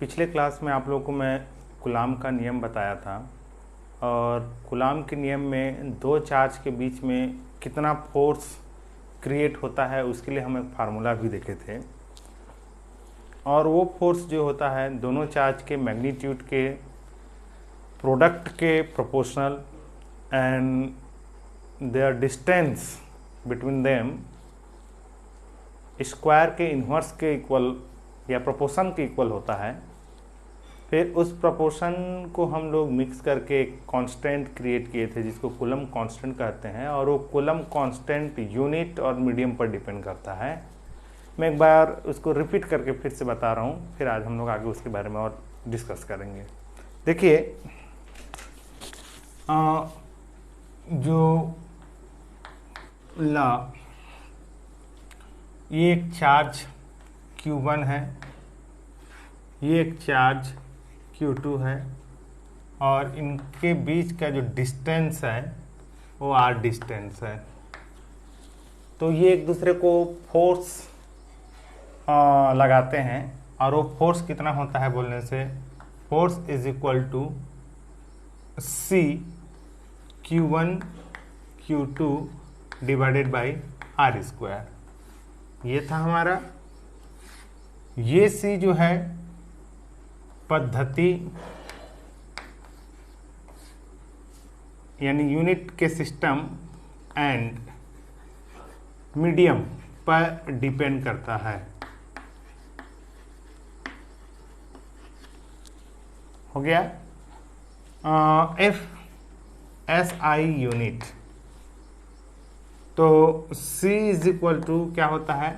पिछले क्लास में आप लोगों को मैं कूलाम का नियम बताया था और कूलाम के नियम में दो चार्ज के बीच में कितना फोर्स क्रिएट होता है उसके लिए हम एक फार्मूला भी देखे थे। और वो फोर्स जो होता है दोनों चार्ज के मैग्नीट्यूड के प्रोडक्ट के proportional and there distance between them square के इन्वर्स के इक्वल या प्रोपोर्शन के इक्वल होता है। फिर उस प्रोपोर्शन को हम लोग मिक्स करके एक कांस्टेंट क्रिएट किए थे जिसको कूलम कांस्टेंट कहते हैं, और वो कूलम कांस्टेंट यूनिट और मीडियम पर डिपेंड करता है। मैं एक बार उसको रिपीट करके फिर से बता रहा हूँ, फिर आज हम लोग आगे उसके बारे में और डिस्कस करेंगे। देखिए, जो ये एक चार्ज Q1 है, ये एक चार्ज Q2 है, और इनके बीच का जो डिस्टेंस है वो R डिस्टेंस है। तो ये एक दूसरे को फोर्स लगाते हैं, और वो फोर्स कितना होता है बोलने से, force is equal to C Q1 Q2 divided by R square. ये था हमारा। ये C जो है पद्धति यानी यूनिट के सिस्टम एंड मीडियम पर डिपेंड करता है। हो गया। एफ एस आई यूनिट, तो C इज इक्वल टू क्या होता है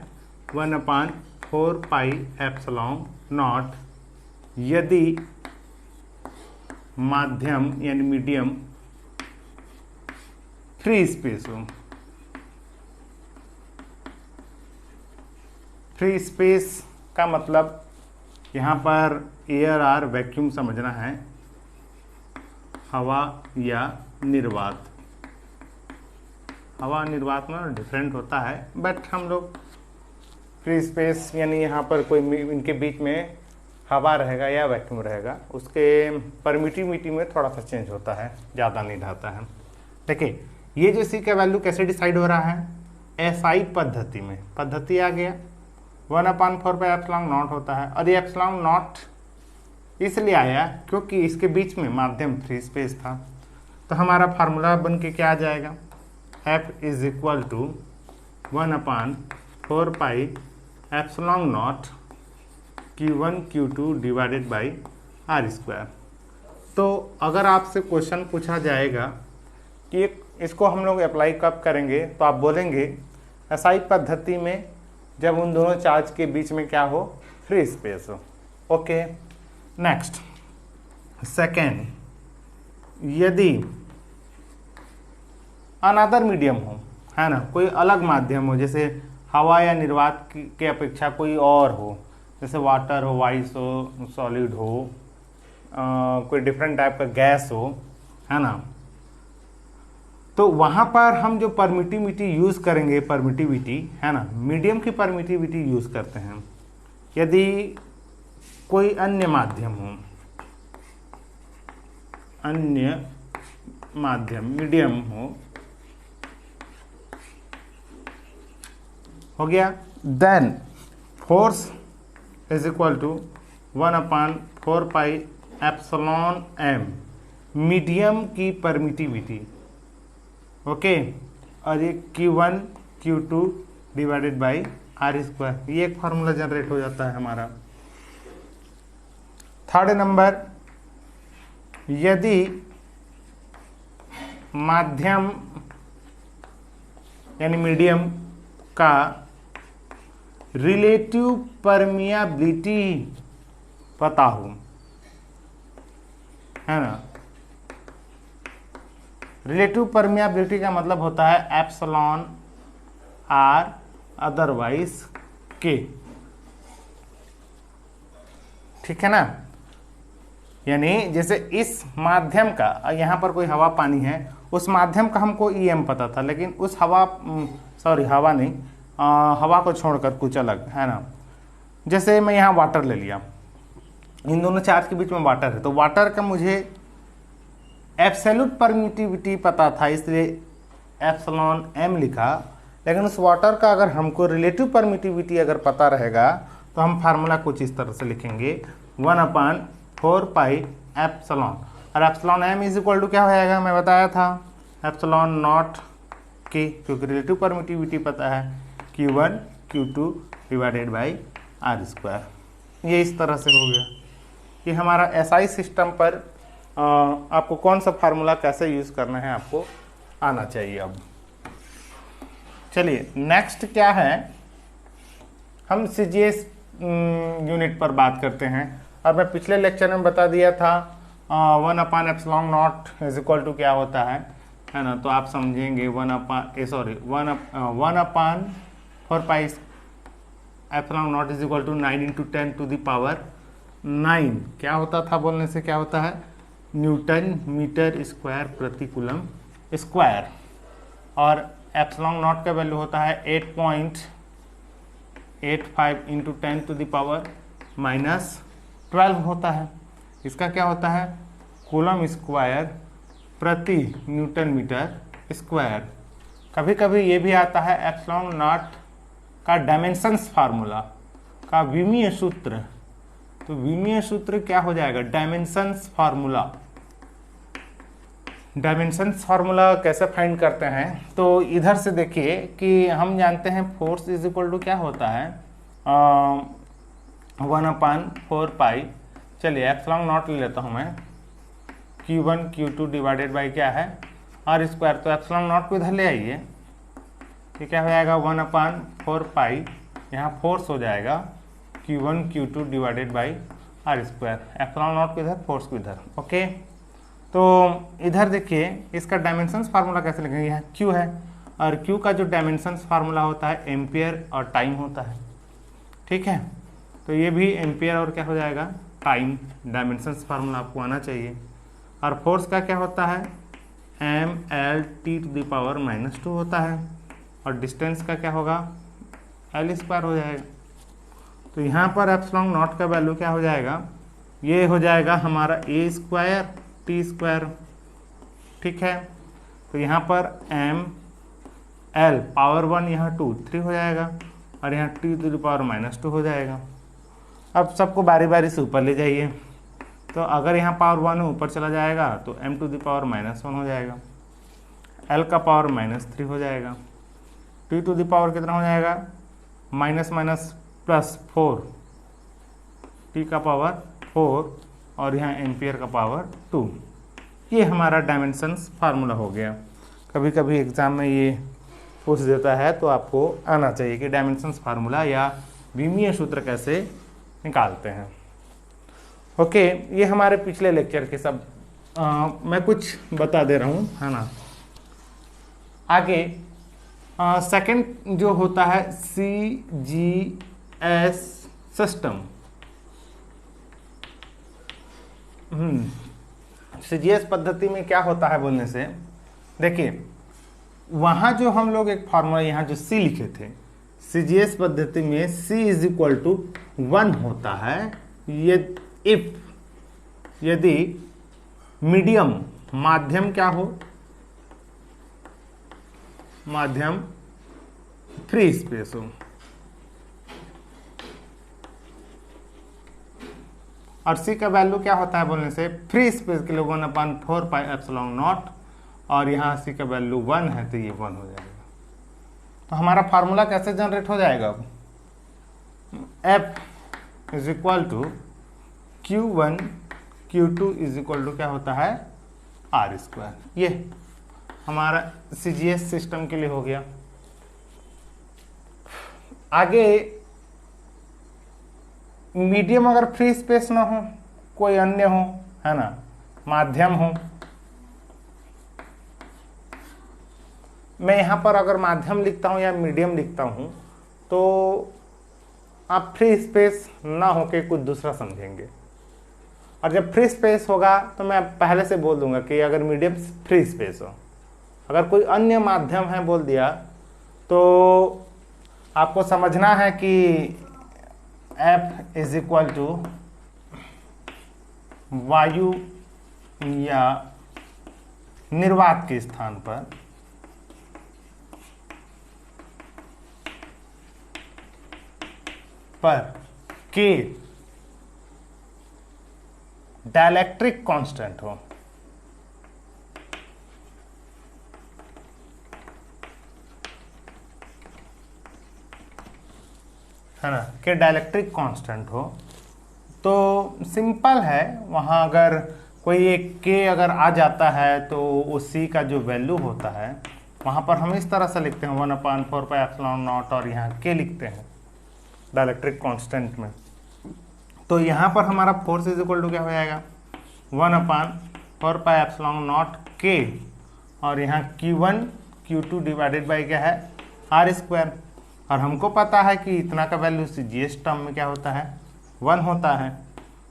1/4 पाई एप्सिलॉन नॉट यदि माध्यम यानी मीडियम फ्री स्पेस हो। फ्री स्पेस का मतलब यहाँ पर एयर आर वैक्यूम समझना है, हवा या निर्वात। हवा निर्वात में डिफरेंट होता है, बट हम लोग फ्री स्पेस यानी यहाँ पर कोई इनके बीच में हवा रहेगा या वैक्यूम रहेगा, उसके परमिटिविटी में थोड़ा सा चेंज होता है, ज़्यादा नहीं ढाता है। देखिए, ये जो C का वैल्यू कैसे डिसाइड हो रहा है, SI पद्धति में। पद्धति आ गया 1/4 पे एप्सिलॉन नॉट होता है, और ये एप्सिलॉन नॉट इसलिए आया क्योंकि इसके बीच में माध्यम फ्री स्पेस था। तो हमारा फार्मूला बन के क्या आ जाएगा, F is equal to 1/4 pi epsilon naught Q1 Q2 divided by R square. तो अगर आपसे क्वेश्चन पूछा जाएगा कि इसको हम लोग अप्लाई कब करेंगे, तो आप बोलेंगे SI पद्धति में जब उन दोनों चार्ज के बीच में क्या हो, फ्री स्पेस हो। ओके, नेक्स्ट सेकेंड, यदि अनदर मीडियम हो, है ना, कोई अलग माध्यम हो, जैसे हवा या निर्वात के अपेक्षा कोई और हो, जैसे वाटर हो, आइस हो, सॉलिड हो, कोई डिफरेंट टाइप का गैस हो, है ना, तो वहाँ पर हम जो परमिटिविटी यूज़ करेंगे, परमिटिविटी है ना, मीडियम की परमिटिविटी यूज़ करते हैं। यदि कोई अन्य माध्यम हो, अन्य माध्यम मीडियम हो गया, then force is equal to 1/4 pi epsilon m medium की परमिटिविटी। ओके, और ये Q1 Q2 divided by R square. ये एक फार्मूला जनरेट हो जाता है हमारा। थर्ड नंबर, यदि माध्यम यानी मीडियम का रिलेटिव परमियाबिलिटी पता हो, है ना। रिलेटिव परमियाबिलिटी का मतलब होता है एप्सिलॉन R अदरवाइज K, ठीक है ना। यानी जैसे इस माध्यम का, यहाँ पर कोई हवा पानी है, उस माध्यम का हमको EM पता था, लेकिन उस हवा हवा को छोड़कर कुछ अलग, है ना। जैसे मैं यहाँ वाटर ले लिया, इन दोनों चार्ज के बीच में वाटर है, तो वाटर का मुझे एब्सोल्यूट परमिटिविटी पता था, इसलिए एप्सिलॉन एम लिखा। लेकिन उस वाटर का अगर हमको रिलेटिव परमिटिविटी अगर पता रहेगा तो हम फार्मूला कुछ इस तरह से लिखेंगे 1/4 पाई एप्सिलॉन, और epsilon M is equal to क्या हो जाएगा, मैं बताया था एप्सिलॉन नॉट के, क्योंकि रिलेटिव परमिटिविटी पता है Q1 Q2 divided by R square. ये इस तरह से हो गया। ये हमारा एसआई सिस्टम पर आपको कौन सा फार्मूला कैसे यूज़ करना है आपको आना चाहिए। अब चलिए नेक्स्ट क्या है, हम सीजीएस यूनिट पर बात करते हैं। और मैं पिछले लेक्चर में बता दिया था 1/एप्सिलॉन नॉट इज इक्वल टू क्या होता है ना, तो आप समझेंगे 1/4 pi epsilon not is equal to 9 × 10⁹ क्या होता था बोलने से, क्या होता है न्यूटन मीटर स्क्वायर प्रति कूलम स्क्वायर, और एप्सिलॉन नॉट का वैल्यू होता है 8.85 × 10⁻12 होता है। इसका क्या होता है कूलम स्क्वायर प्रति न्यूटन मीटर स्क्वायर। कभी कभी ये भी आता है एप्सिलॉन नॉट का डायमेंशंस फार्मूला का विमीय सूत्र, तो विमीय सूत्र क्या हो जाएगा डायमेंशंस फार्मूला। डायमेंशंस फार्मूला कैसे फाइंड करते हैं, तो इधर से देखिए कि हम जानते हैं फोर्स इज इक्वल टू क्या होता है 1/4 पाई, चलिए एप्सिलॉन नॉट ले लेता हूं मैं, Q1 Q2 डिवाइडेड बाई क्या है आर स्क्वायर, तो एप्सिलॉन नॉट को इधर ले आइए, ये क्या हो जाएगा 1/4 पाई, यहाँ फोर्स हो जाएगा Q1 Q2 divided by R square, epsilon naught को इधर फोर्स को इधर। ओके, तो इधर देखिए इसका डायमेंशंस फार्मूला कैसे लिखेंगे, यहाँ Q है और Q का जो डायमेंशंस फार्मूला होता है एम्पियर और टाइम होता है, ठीक है। तो ये भी एम्पियर और क्या हो जाएगा टाइम, डायमेंशंस फार्मूला आपको आना चाहिए। और फोर्स का क्या होता है mLT⁻² होता है, और डिस्टेंस का क्या होगा L² हो जाएगा। तो यहाँ पर एप्सिलॉन नॉट का वैल्यू क्या हो जाएगा, ये हो जाएगा हमारा A² T², ठीक है। तो यहाँ पर mL पावर 1 यहाँ 2 3 हो जाएगा, और यहाँ T⁻² हो जाएगा। अब सबको बारी बारी से ऊपर ले जाइए, तो अगर यहाँ पावर 1 ऊपर चला जाएगा तो m⁻⁻1 हो जाएगा, L का पावर -3 हो जाएगा, T⁻ कितना हो जाएगा -−+4, T का पावर 4, और यहाँ एम्पियर का पावर 2। ये हमारा डायमेंशंस फार्मूला हो गया। कभी कभी एग्जाम में ये पूछ देता है, तो आपको आना चाहिए कि डायमेंशंस फार्मूला या विमीय सूत्र कैसे निकालते हैं। ओके, ये हमारे पिछले लेक्चर के सब मैं कुछ बता दे रहा हूँ, है ना। आगे सेकंड जो होता है CGS सिस्टम, CGS पद्धति में क्या होता है बोलने से, देखिए वहाँ जो हम लोग एक फार्मूला यहाँ जो C लिखे थे, CGS पद्धति में C इज इक्वल टू 1 होता है यदि मीडियम माध्यम क्या हो, माध्यम फ्री स्पेस हो, और C का वैल्यू क्या होता है बोलने से फ्री स्पेस के लिए 1/4 पाई एप्सिलॉन नॉट, और यहाँ C का वैल्यू 1 है तो ये 1 हो जाएगा। तो हमारा फार्मूला कैसे जनरेट हो जाएगा, F is equal to Q1 Q2 is equal to क्या होता है R²। ये हमारा CGS सिस्टम के लिए हो गया। आगे मीडियम अगर फ्री स्पेस ना हो, कोई अन्य हो, है ना, माध्यम हो, मैं यहाँ पर अगर माध्यम लिखता हूँ या मीडियम लिखता हूँ तो आप फ्री स्पेस ना होके कुछ दूसरा समझेंगे, और जब फ्री स्पेस होगा तो मैं पहले से बोल दूंगा कि अगर मीडियम फ्री स्पेस हो, अगर कोई अन्य माध्यम है बोल दिया तो आपको समझना है कि F इज इक्वल टू वायु या निर्वात के स्थान पर के डाइलेक्ट्रिक कांस्टेंट हो, है ना, कि डाइलेक्ट्रिक कांस्टेंट हो, तो सिंपल है, वहाँ अगर कोई एक के अगर आ जाता है तो उसी का जो वैल्यू होता है वहाँ पर हम इस तरह से लिखते हैं 1/4πε0 और यहाँ के लिखते हैं डाइलेक्ट्रिक कांस्टेंट में। तो यहाँ पर हमारा फोर्स इज इक्वल टू क्या हो जाएगा 1/4πε0 के, और यहाँ Q1 Q2 डिवाइडेड बाई क्या है R², और हमको पता है कि इतना का वैल्यू जीएस टर्म में क्या होता है 1 होता है।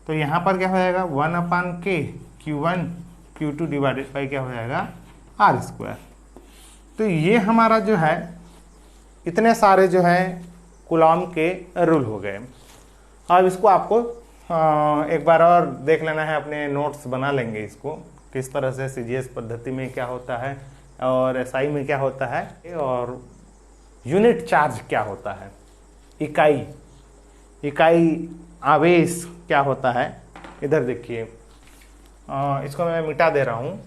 तो यहाँ पर क्या हो जाएगा 1/k Q1 Q2 divided by क्या हो जाएगा R²। तो ये हमारा जो है इतने सारे जो है कूलॉम के रूल हो गए। अब इसको आपको एक बार और देख लेना है, अपने नोट्स बना लेंगे इसको किस तरह से सीजीएस पद्धति में क्या होता है और एसआई में क्या होता है और यूनिट चार्ज क्या होता है, इकाई आवेश क्या होता है। इधर देखिए, इसको मैं मिटा दे रहा हूं।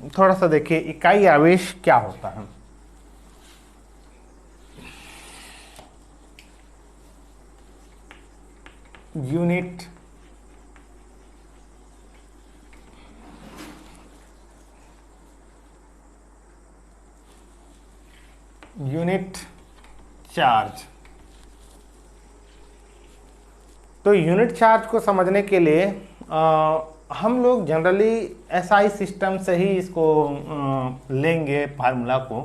थोड़ा सा देखिए इकाई आवेश क्या होता है। Unit charge. तो यूनिट चार्ज को समझने के लिए हम लोग जनरली एसआई सिस्टम से ही इसको लेंगे फार्मूला को।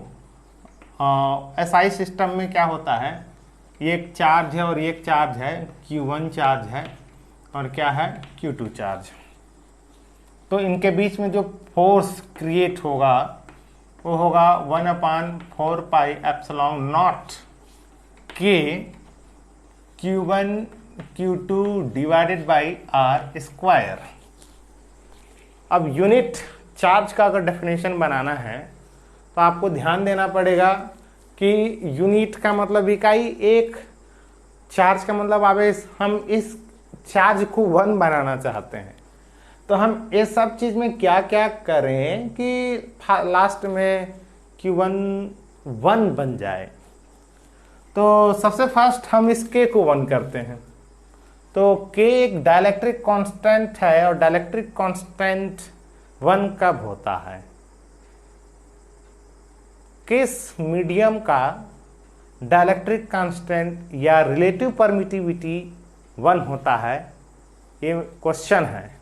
एसआई सिस्टम में क्या होता है, ये एक चार्ज है और ये एक चार्ज है, Q1 चार्ज है और क्या है Q2 चार्ज। तो इनके बीच में जो फोर्स क्रिएट होगा वो होगा 1/4πε0 के Q1 Q2 divided by R²। अब यूनिट चार्ज का अगर डेफिनेशन बनाना है तो आपको ध्यान देना पड़ेगा कि यूनिट का मतलब इकाई, एक चार्ज का मतलब आवेश। हम इस चार्ज को 1 बनाना चाहते हैं, तो हम ये सब चीज में क्या क्या करें कि लास्ट में Q1 1 बन जाए। तो सबसे फर्स्ट हम इस K को 1 करते हैं। तो K एक डाइलेक्ट्रिक कांस्टेंट है और डाइलेक्ट्रिक कांस्टेंट 1 कब होता है, किस मीडियम का डाइलेक्ट्रिक कांस्टेंट या रिलेटिव परमिटिविटी 1 होता है, ये क्वेश्चन है।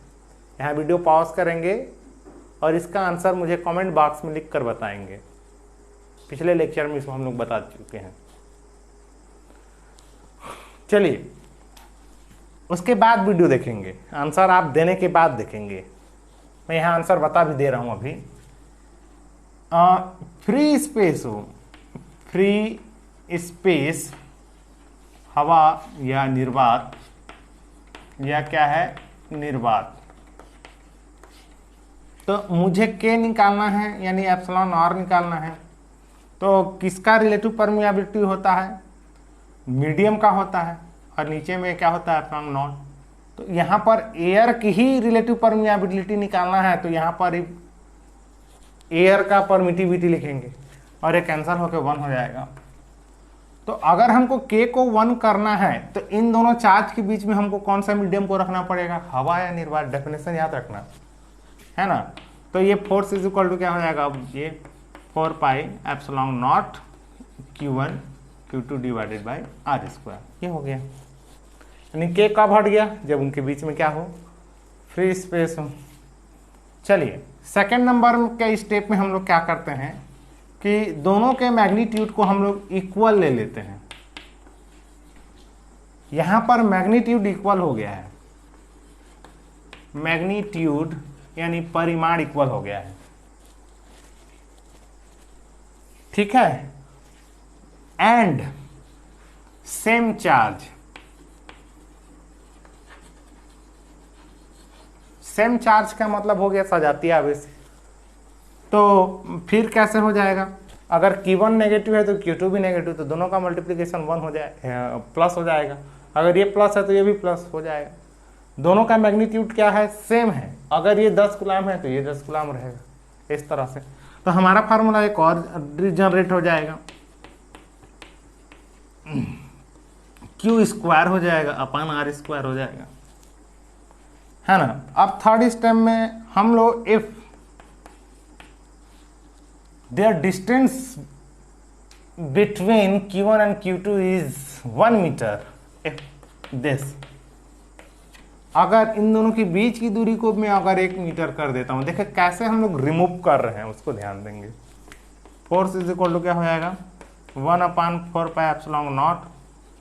यहाँ वीडियो पॉज करेंगे और इसका आंसर मुझे कमेंट बॉक्स में लिख कर बताएंगे। पिछले लेक्चर में इसको हम लोग बता चुके हैं। चलिए उसके बाद वीडियो देखेंगे, आंसर आप देने के बाद देखेंगे। मैं यहाँ आंसर बता भी दे रहा हूँ अभी। फ्री स्पेस हो, फ्री स्पेस हवा या निर्वात या क्या है निर्वात। तो मुझे K निकालना है यानी εr निकालना है। तो किसका रिलेटिव परमिएबिलिटी होता है, मीडियम का होता है, और नीचे में क्या होता है ε0। तो यहाँ पर एयर की ही रिलेटिव परमिएबिलिटी निकालना है, तो यहाँ पर एयर का परमिटिविटी लिखेंगे और ये कैंसिल होकर 1 हो जाएगा। तो अगर हमको K को 1 करना है तो इन दोनों चार्ज के बीच में हमको कौन सा मीडियम को रखना पड़ेगा, हवा या निर्वात। डेफिनेशन याद रखना है ना। तो ये फोर्स इज इक्वल टू क्या हो जाएगा, अब ये 4πε0 Q1 Q2 divided by R²। ये हो गया, यानी K कब हट गया, जब उनके बीच में क्या हो फ्री स्पेस हो। चलिए सेकेंड नंबर के स्टेप में हम लोग क्या करते हैं कि दोनों के मैग्नीट्यूड को हम लोग इक्वल ले लेते हैं। यहां पर मैग्नीट्यूड इक्वल हो गया है, मैग्नीट्यूड यानी परिमाण इक्वल हो गया है, ठीक है। And same charge, same charge का मतलब हो गया सजातीय आवेश। तो फिर कैसे हो जाएगा, अगर Q1 नेगेटिव है तो Q2 भी नेगेटिव, तो दोनों का मल्टीप्लिकेशन 1 हो जाए, प्लस हो जाएगा। अगर ये प्लस है तो ये भी प्लस हो जाएगा। दोनों का मैग्नीट्यूड क्या है, सेम है। अगर ये 10 कूलम है तो ये 10 कूलम रहेगा, इस तरह से। तो हमारा फार्मूला एक और जनरेट हो जाएगा, Q स्क्वायर हो जाएगा अपन R स्क्वायर हो जाएगा, है ना। अब थर्ड स्टेप में हम लोग if there distance between Q1 and Q2 is 1 metre, if this, अगर इन दोनों के बीच की दूरी को मैं अगर 1 मीटर कर देता हूं, देखिए कैसे हम लोग रिमूव कर रहे हैं उसको ध्यान देंगे। फोर्स इज इक्वल टू क्या हो जाएगा, 1/4πε0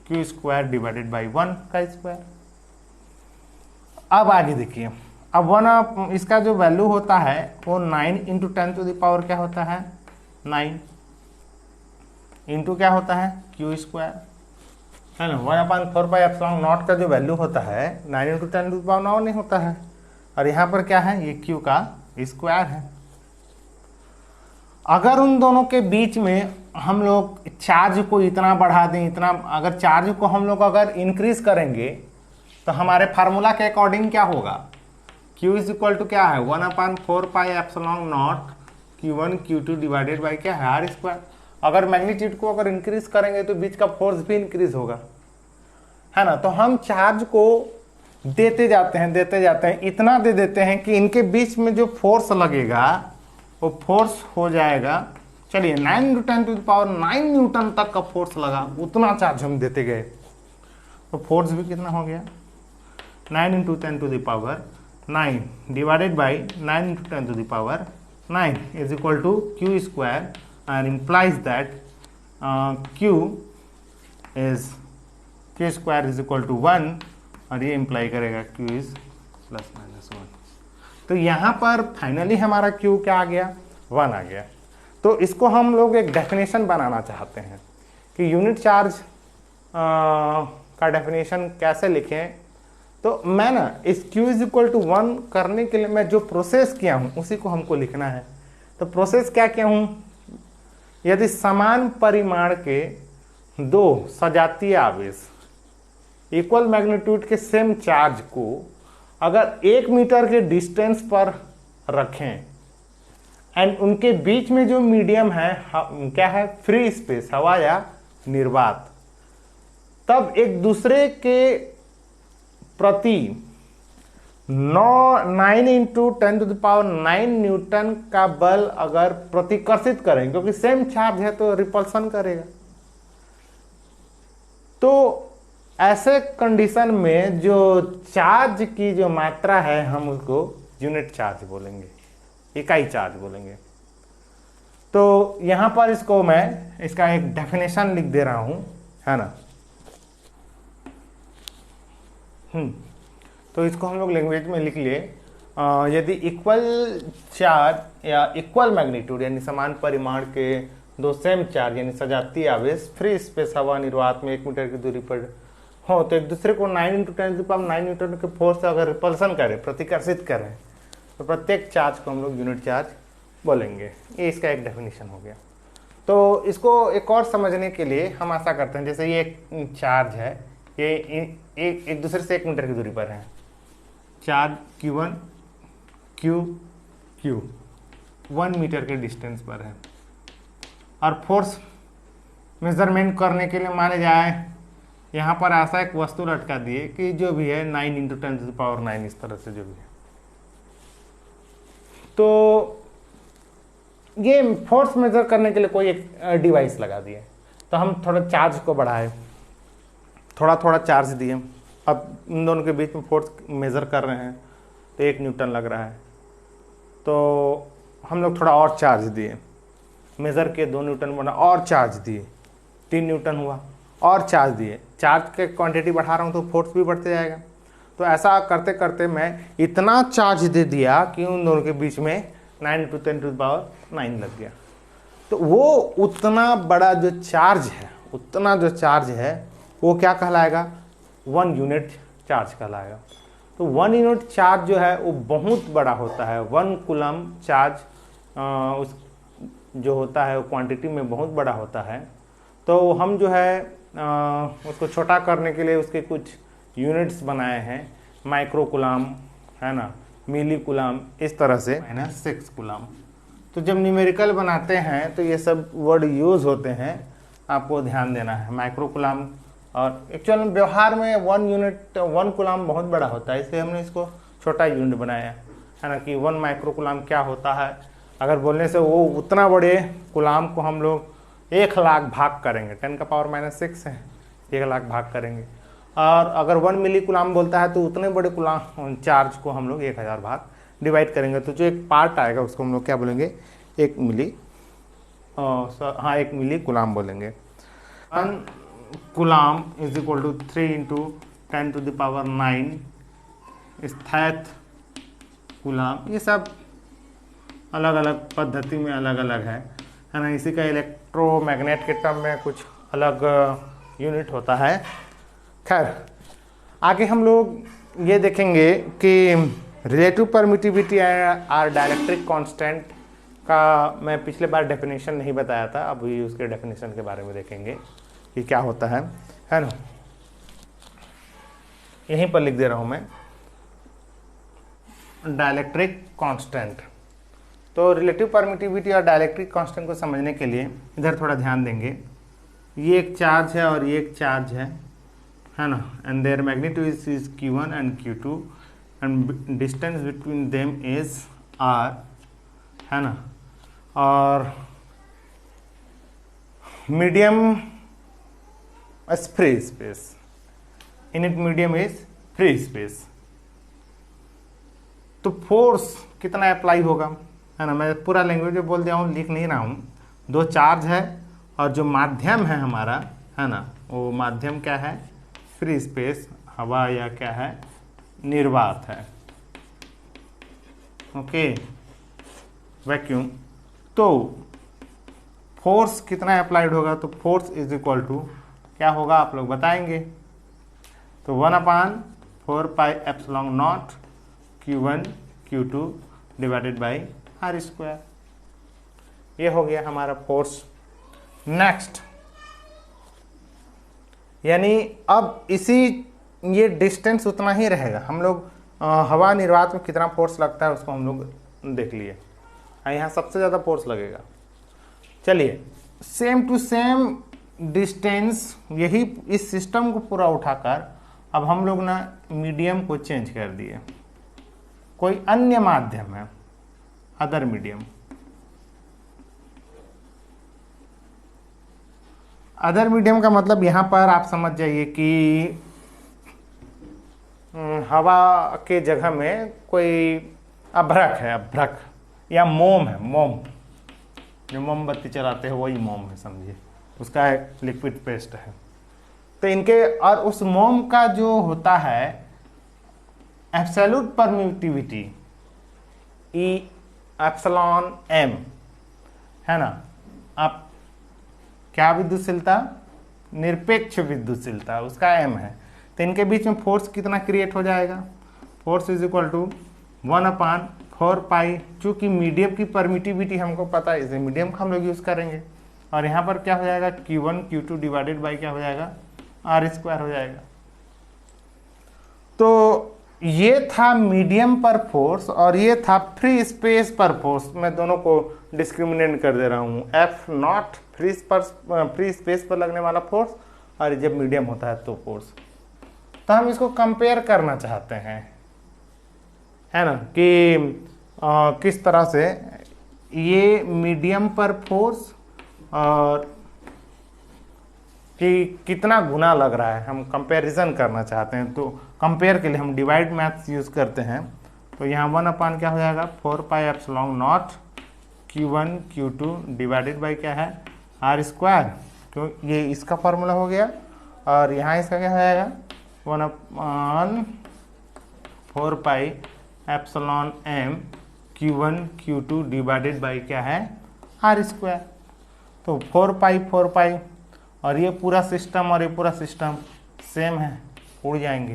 Q स्क्वायर डिवाइडेड बाई 1 का स्क्वायर। अब आगे देखिए, अब 1 इसका जो वैल्यू होता है वो 9 इंटू 10 टू द पावर क्या होता है, 9 इंटू क्या होता है, Q स्क्वायर, है ना। 1/4πε0 का जो वैल्यू होता है 9 इंटू 10 टू द पावर 9 नहीं होता है, और यहाँ पर क्या है, ये Q का स्क्वायर है। अगर उन दोनों के बीच में हम लोग चार्ज को इतना बढ़ा दें, इतना, अगर चार्ज को हम लोग अगर इंक्रीज करेंगे तो हमारे फार्मूला के अकॉर्डिंग क्या होगा, Q इज इक्वल टू क्या है, 1/4πε0 Q1 Q2 डिवाइडेड बाई क्या है, R स्क्वायर। अगर मैग्नीट्यूड को अगर इंक्रीज करेंगे तो बीच का फोर्स भी इंक्रीज होगा, है ना। तो हम चार्ज को देते जाते हैं, इतना दे देते हैं कि इनके बीच में जो फोर्स लगेगा वो फोर्स हो जाएगा, चलिए 9 into 10 to the power 9 newton तक का फोर्स लगा, उतना चार्ज हम देते गए, तो फोर्स भी कितना हो गया, 9 into 10 to the power 9 divided by 9 into 10 to the power 9 is equal to Q square, and implies that Q square is equal to 1, और ये इम्प्लाई करेगा Q is प्लस माइनस 1। तो यहाँ पर फाइनली हमारा Q क्या आ गया, 1 आ गया। तो इसको हम लोग एक डेफिनेशन बनाना चाहते हैं कि यूनिट चार्ज का डेफिनेशन कैसे लिखें। तो मैं ना इस Q इज इक्वल टू 1 करने के लिए मैं जो प्रोसेस किया हूँ उसी को हमको लिखना है। तो प्रोसेस क्या किया हूँ, यदि समान परिमाण के दो सजातीय आवेश इक्वल मैग्नीट्यूड के सेम चार्ज को अगर 1 मीटर के डिस्टेंस पर रखें एंड उनके बीच में जो मीडियम है क्या है, फ्री स्पेस, हवा या निर्वात, तब एक दूसरे के प्रति 9 into 10 to the power 9 newton का बल अगर प्रतिकर्षित करें, क्योंकि सेम चार्ज है तो रिपल्सन करेगा। तो ऐसे कंडीशन में जो चार्ज की जो मात्रा है हम उसको यूनिट चार्ज बोलेंगे, इकाई चार्ज बोलेंगे। तो यहां पर इसको मैं इसका एक डेफिनेशन लिख दे रहा हूं, है ना। तो इसको हम लोग लैंग्वेज में लिख लिए, यदि इक्वल चार्ज या इक्वल मैग्नीट्यूड यानी समान परिमाण के दो सेम चार्ज यानी सजातीय आवेश फ्री स्पेस हवा निर्वात में 1 मीटर की दूरी पर हो, तो एक दूसरे को 9 into 10 to the power 9 newton के फोर्स से अगर रिपल्सन करें, प्रतिकर्षित करें, तो प्रत्येक चार्ज को हम लोग यूनिट चार्ज बोलेंगे। ये इसका एक डेफिनेशन हो गया। तो इसको एक और समझने के लिए हम ऐसा करते हैं, जैसे ये एक चार्ज है, ये एक दूसरे से 1 मीटर की दूरी पर है, चार्ज Q1 Q 1 मीटर के डिस्टेंस पर है, और फोर्स मेजरमेंट करने के लिए माने जाए यहाँ पर ऐसा एक वस्तु लटका दिए कि जो भी है 9 इंटू 10 टू द पावर 9 इस तरह से जो भी है। तो ये फोर्स मेजर करने के लिए कोई एक डिवाइस लगा दिए, तो हम थोड़ा चार्ज को बढ़ाए, थोड़ा थोड़ा चार्ज दिए। अब इन दोनों के बीच में फोर्स मेज़र कर रहे हैं तो 1 न्यूटन लग रहा है, तो हम लोग थोड़ा और चार्ज दिए, मेज़र के 2 न्यूटन बना, और चार्ज दिए 3 न्यूटन हुआ, और चार्ज दिए। चार्ज के क्वांटिटी बढ़ा रहा हूँ तो फोर्स भी बढ़ते जाएगा। तो ऐसा करते करते मैं इतना चार्ज दे दिया कि उन दोनों के बीच में 9 इंटू 10 टू द पावर 9 लग गया। तो वो उतना बड़ा जो चार्ज है वो क्या कहलाएगा, 1 यूनिट चार्ज कहलाएगा। तो 1 यूनिट चार्ज जो है वो बहुत बड़ा होता है। 1 कूलम चार्ज उस जो होता है वो क्वांटिटी में बहुत बड़ा होता है। तो हम जो है उसको छोटा करने के लिए उसके कुछ यूनिट्स बनाए हैं, माइक्रो कूलम है ना, मिली कूलम, इस तरह से -6 कूलम। तो जब न्यूमेरिकल बनाते हैं तो ये सब वर्ड यूज़ होते हैं, आपको ध्यान देना है। माइक्रो कूलम, और एक्चुअल में व्यवहार में 1 कूलम बहुत बड़ा होता है, इसलिए हमने इसको छोटा यूनिट बनाया है ना, कि 1 माइक्रो कूलम क्या होता है। अगर बोलने से वो उतना बड़े कूलम को हम लोग 1 लाख भाग करेंगे, 10⁻⁻6 है, 1 लाख भाग करेंगे। और अगर 1 मिली कूलम बोलता है तो उतने बड़े कूलम चार्ज को हम लोग 1000 भाग डिवाइड करेंगे। तो जो एक पार्ट आएगा उसको हम लोग क्या बोलेंगे, 1 मिली, हाँ 1 मिली कूलम बोलेंगे। 1 कूलम इज इक्वल टू 3 × 10⁹ स्थैत कूलम। ये सब अलग अलग पद्धति में अलग अलग है ना। इसी का इलेक्ट्रोमैग्नेट के टर्म में कुछ अलग यूनिट होता है। खैर आगे हम लोग ये देखेंगे कि रिलेटिव परमिटिविटी और डाइलेक्ट्रिक कांस्टेंट का मैं पिछले बार डेफिनेशन नहीं बताया था, अभी उसके डेफिनेशन के बारे में देखेंगे कि क्या होता है ना। यहीं पर लिख दे रहा हूं मैं, डाइलेक्ट्रिक कांस्टेंट। तो रिलेटिव परमिटिविटी और डाइलेक्ट्रिक कांस्टेंट को समझने के लिए इधर थोड़ा ध्यान देंगे। ये एक चार्ज है और ये एक चार्ज है ना, and there magnitude is Q1 and Q2 and distance between them is R, है ना। और medium is free space, in it medium is free space. तो फोर्स कितना अप्लाई होगा, है ना। मैं पूरा लैंग्वेज में बोल दिया हूँ, लिख नहीं रहा हूँ। 2 चार्ज है और जो माध्यम है हमारा, है ना, वो माध्यम क्या है, फ्री स्पेस, हवा या क्या है, निर्वात है, ओके, वैक्यूम। तो फोर्स कितना अप्लाइड होगा, तो फोर्स इज इक्वल टू क्या होगा आप लोग बताएंगे। तो 1/4πε0 Q1 Q2 divided by R²। ये हो गया हमारा फोर्स। नेक्स्ट, यानी अब इसी ये डिस्टेंस उतना ही रहेगा। हम लोग हवा निर्वात में कितना फोर्स लगता है उसको हम लोग देख लिए, यहाँ सबसे ज़्यादा फोर्स लगेगा। चलिए सेम टू सेम डिस्टेंस, यही इस सिस्टम को पूरा उठाकर अब हम लोग ना मीडियम को चेंज कर दिए, कोई अन्य माध्यम है, अदर मीडियम। अदर मीडियम का मतलब यहाँ पर आप समझ जाइए कि हवा के जगह में कोई अभ्रक है, अभ्रक या मोम है, मोम, जो मोमबत्ती चलाते हैं वही मोम है, समझिए, उसका एक लिक्विड पेस्ट है। तो इनके और उस मोम का जो होता है एब्सोल्यूट परमिटिविटी E∈M, है ना। आप क्या विद्युतशीलता, निरपेक्ष विद्युतशीलता, उसका M है। तो इनके बीच में फोर्स कितना क्रिएट हो जाएगा, फोर्स इज इक्वल टू 1/4π, चूंकि मीडियम की परमिटिविटी हमको पता है, इसे मीडियम का हम लोग यूज करेंगे। और यहाँ पर क्या हो जाएगा, Q1 Q2 डिवाइडेड बाई क्या हो जाएगा, R² हो जाएगा। तो ये था मीडियम पर फोर्स और ये था फ्री स्पेस पर फोर्स। मैं दोनों को डिस्क्रिमिनेट कर दे रहा हूँ, F0 फ्री स्पेस पर लगने वाला फोर्स, और जब मीडियम होता है तो फोर्स। तो हम इसको कंपेयर करना चाहते हैं, है ना, कि किस तरह से ये मीडियम पर फोर्स और कि कितना गुना लग रहा है, हम कंपैरिजन करना चाहते हैं। तो कंपेयर के लिए हम डिवाइड मैथ्स यूज करते हैं। तो यहाँ 1/ क्या हो जाएगा, 4πε0 Q1 Q2 डिवाइडेड बाई क्या है, R²। क्यों, ये इसका फॉर्मूला हो गया, और यहाँ इसका क्या हो जाएगा, 1/4πε0M Q1 Q2 divided by क्या है, R²। तो 4π और ये पूरा सिस्टम और ये पूरा सिस्टम सेम है, उड़ जाएंगे।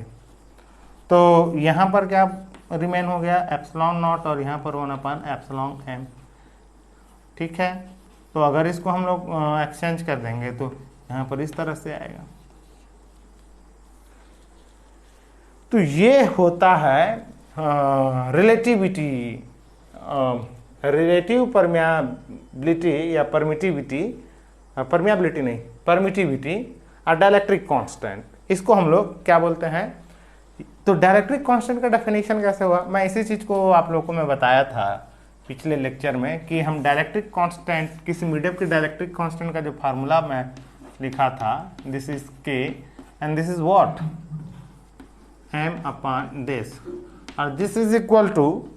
तो यहाँ पर क्या रिमेन हो गया, एप्सिलॉन नॉट, और यहाँ पर 1/एप्सिलॉन m। ठीक है, तो अगर इसको हम लोग एक्सचेंज कर देंगे तो यहाँ पर इस तरह से आएगा। तो ये होता है रिलेटिविटी, रिलेटिव परमियाबिलिटी या परमिटिविटी, परमियाबिलिटी नहीं, परमिटिविटी और डाइलेक्ट्रिक कांस्टेंट, इसको हम लोग क्या बोलते हैं। तो डाइलेक्ट्रिक कांस्टेंट का डेफिनेशन कैसे हुआ, मैं इसी चीज़ को आप लोगों को मैं बताया था पिछले लेक्चर में कि हम डाइलेक्ट्रिक कांस्टेंट, किसी मीडियम के डाइलेक्ट्रिक कांस्टेंट का जो फार्मूला मैं लिखा था, दिस इज के and this is what, m/this, और this is equal to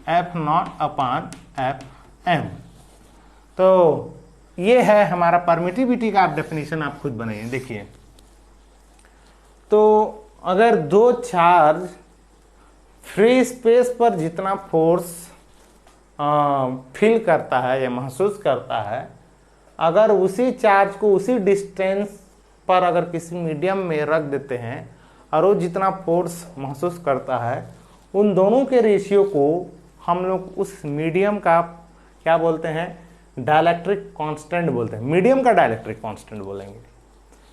F0/Fm। तो ये है हमारा परमिटिविटी का आप डेफिनेशन आप खुद बनाइए। देखिए, तो अगर दो चार्ज फ्री स्पेस पर जितना फोर्स फील करता है या महसूस करता है, अगर उसी चार्ज को उसी डिस्टेंस पर अगर किसी मीडियम में रख देते हैं और वो जितना फोर्स महसूस करता है, उन दोनों के रेशियो को हम लोग उस मीडियम का क्या बोलते हैं, डाइलेक्ट्रिक कांस्टेंट बोलते हैं। मीडियम का डाइलेक्ट्रिक कांस्टेंट बोलेंगे,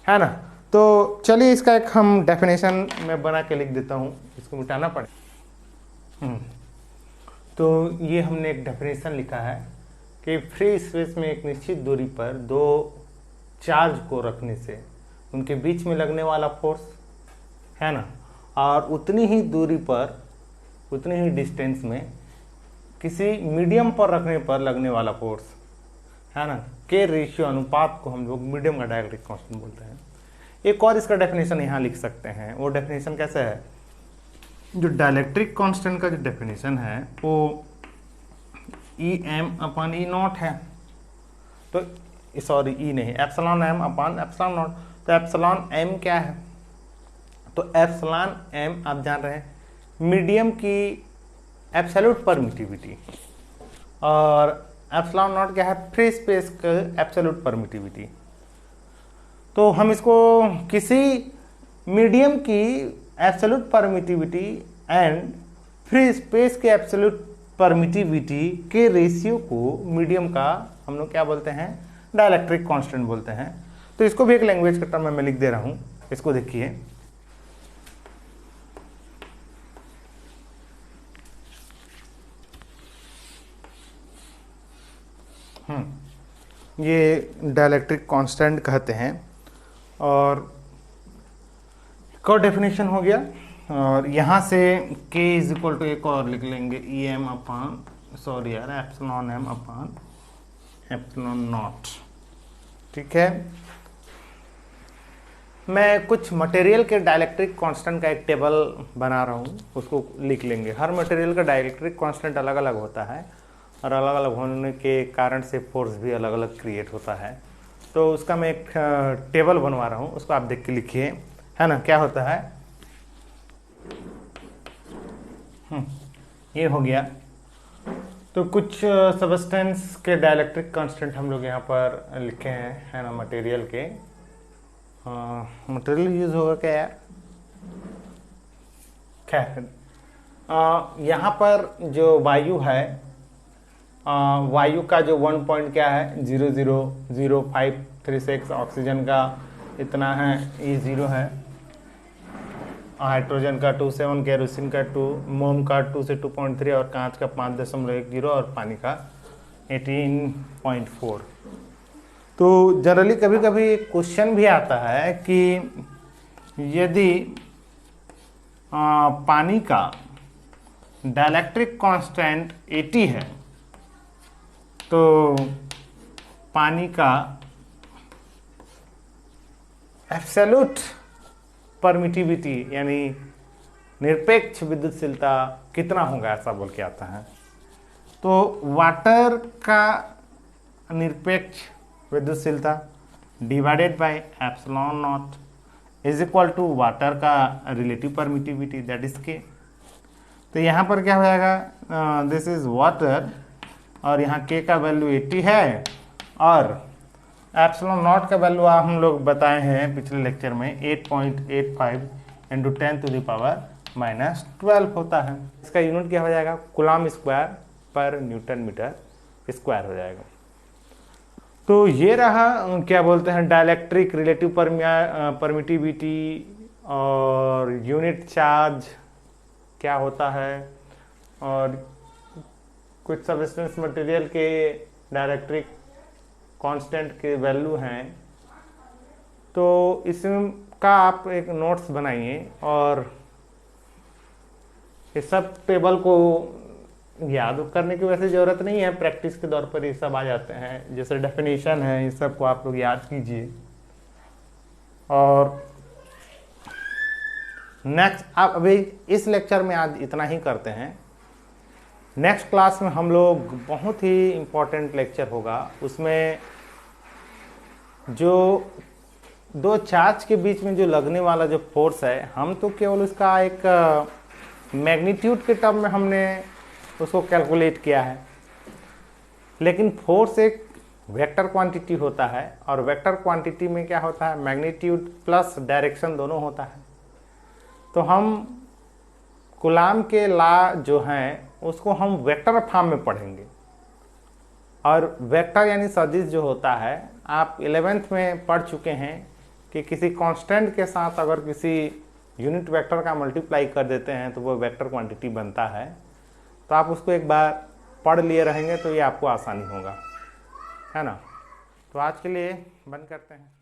है ना। तो चलिए इसका एक हम डेफिनेशन में बना के लिख देता हूँ, इसको मिटाना पड़े। तो ये हमने एक डेफिनेशन लिखा है कि फ्री स्पेस में एक निश्चित दूरी पर दो चार्ज को रखने से उनके बीच में लगने वाला फोर्स, है ना, और उतनी ही दूरी पर, उतनी ही डिस्टेंस में किसी मीडियम पर रखने पर लगने वाला फोर्स, है ना, के रेशियो अनुपात को हम लोग मीडियम का डाइलेक्ट्रिक कांस्टेंट बोलते हैं। एक और इसका डेफिनेशन यहाँ लिख सकते हैं। वो डेफिनेशन कैसे है, जो डाइलेक्ट्रिक कांस्टेंट का जो डेफिनेशन है वो Em/E0 है। तो सॉरी, ई नहीं, एप्सिलॉन m/एप्सिलॉन नॉट। तो एप्सिलॉन m क्या है, तो एप्सिलॉन m आप जान रहे हैं मीडियम की एब्सोल्यूट परमिटिविटी, और एप्सिलॉन नॉट क्या है, फ्री स्पेस का एब्सोल्यूट परमिटिविटी। तो हम इसको किसी मीडियम की absolute permittivity and free space के एब्सोल्यूट परमिटिविटी के रेशियो को मीडियम का हम लोग क्या बोलते हैं, डाइलेक्ट्रिक कांस्टेंट बोलते हैं। तो इसको भी एक लैंग्वेज के टर्म में मैं लिख दे रहा हूं, इसको देखिए। ये डाइलेक्ट्रिक कांस्टेंट कहते हैं। और एक और डेफिनेशन हो गया, और यहाँ से k इज इक्वल टू एक और लिख लेंगे, एप्सिलॉन m/एप्सिलॉन नॉट। ठीक है, मैं कुछ मटेरियल के डाइलेक्ट्रिक कांस्टेंट का एक टेबल बना रहा हूँ, उसको लिख लेंगे। हर मटेरियल का डाइलेक्ट्रिक कांस्टेंट अलग अलग होता है, और अलग अलग होने के कारण से फोर्स भी अलग अलग क्रिएट होता है। तो उसका मैं एक टेबल बनवा रहा हूँ, उसको आप देख के लिखिए, है ना। क्या होता है, ये हो गया। तो कुछ सबस्टेंस के डाइलेक्ट्रिक कांस्टेंट हम लोग यहाँ पर लिखे हैं, है ना, मटेरियल के। मटेरियल यूज होगा क्या यार, खैर यहाँ पर जो वायु है, वायु का जो 1 पॉइंट क्या है, 0.00536, ऑक्सीजन का इतना है, ये 0 है, हाइड्रोजन का 27, केरोसिन का 2, मोम का 2 से 2.3, और कांच का 5.10, और पानी का 18.4। तो जनरली कभी कभी क्वेश्चन भी आता है कि यदि पानी का डाइलेक्ट्रिक कांस्टेंट 80 है, तो पानी का एब्सोल्यूट परमिटिविटी यानी निरपेक्ष विद्युतशीलता कितना होगा, ऐसा बोल के आता है। तो वाटर का निरपेक्ष विद्युतशीलता divided by epsilon not is equal to water का relative permittivity, that is K. तो यहाँ पर क्या हो जाएगा, दिस इज वाटर, और यहाँ के का वैल्यू 80 है, और एप्सिलॉन नॉट का वैल्यू हम लोग बताए हैं पिछले लेक्चर में 8.85 इंटू 10⁻⁻12 होता है। इसका यूनिट क्या हो जाएगा, कूलम्ब स्क्वायर पर न्यूटन मीटर स्क्वायर हो जाएगा। तो ये रहा क्या बोलते हैं डाइलेक्ट्रिक रिलेटिव परमिटिविटी और यूनिट चार्ज क्या होता है, और कुछ सब्सटेंस मटेरियल के डाइलेक्ट्रिक कांस्टेंट के वैल्यू हैं। तो इसका आप एक नोट्स बनाइए और इस सब टेबल को याद करने की वैसे ज़रूरत नहीं है, प्रैक्टिस के दौर पर ये सब आ जाते हैं। जैसे डेफिनेशन है, ये सब को आप लोग याद कीजिए। और नेक्स्ट आप अभी इस लेक्चर में आज इतना ही करते हैं। नेक्स्ट क्लास में हम लोग बहुत ही इम्पोर्टेंट लेक्चर होगा, उसमें जो दो चार्ज के बीच में जो लगने वाला जो फोर्स है, हम तो केवल उसका एक मैग्नीट्यूड के टर्म में हमने उसको कैलकुलेट किया है, लेकिन फोर्स एक वेक्टर क्वांटिटी होता है, और वेक्टर क्वांटिटी में क्या होता है, मैग्नीट्यूड प्लस डायरेक्शन दोनों होता है। तो हम कूलम्ब के लॉ जो हैं उसको हम वेक्टर फॉर्म में पढ़ेंगे। और वेक्टर यानी सदिश जो होता है, आप 11th में पढ़ चुके हैं कि किसी कांस्टेंट के साथ अगर किसी यूनिट वेक्टर का मल्टीप्लाई कर देते हैं तो वो वेक्टर क्वांटिटी बनता है। तो आप उसको एक बार पढ़ लिए रहेंगे तो ये आपको आसानी होगा, है ना। तो आज के लिए बंद करते हैं।